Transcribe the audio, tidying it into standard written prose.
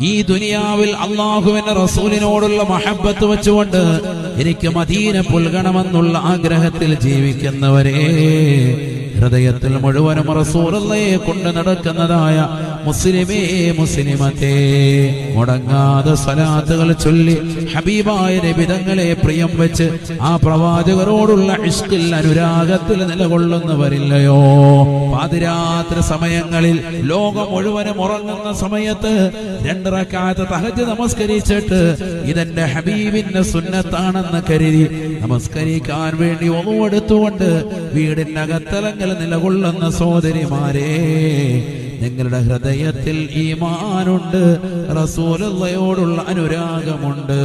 ഈ ദുനിയാവിൽ അല്ലാഹുവിന്റെ റസൂലിനോടുള്ള മഹബ്ബത്ത് വെച്ചുകൊണ്ട് എനിക്ക് മദീന പുൽകണമെന്നുള്ള ആഗ്രഹത്തിൽ ജീവിക്കുന്നവരെ, ഹൃദയത്തിൽ മുഴുവനും റസൂലുള്ളാഹിയെ കൊണ്ട് നടക്കുന്നതായ മുസ്ലിമേ മുസ്ലിമത്തേ, മുടങ്ങാതെ സ്വലാത്തുകൾ ചൊല്ലി ഹബീബായ നബി തങ്ങളെ പ്രിയം വെച്ച് ആ പ്രവാചകരോടുള്ള ഇഷ്കിൽ അനുരാഗത്തിൽ നിലകൊള്ളുന്നവരില്ലയോ? പാതിരാത്രി സമയങ്ങളിൽ ലോകം മുഴുവനും ഉറങ്ങുന്ന സമയത്ത് 2 റക്അത്ത് തഹജ്ജുദ് നമസ്കരിച്ചിട്ട് ഇതെന്റെ ഹബീബിന്റെ സുന്നത്താണെന്ന് കരുതി നമസ്കരിക്കാൻ വേണ്ടി ഒന്നുകൊടുത്തുകൊണ്ട് വീടിന്റെ അകത്തലങ്ങൾ നിലകൊള്ളുന്ന സഹോദരിമാരെ, നിങ്ങളുടെ ഹൃദയത്തിൽ ഈമാനുണ്ട്, റസൂലുള്ളാഹിയോടുള്ള അനുരാഗമുണ്ട്.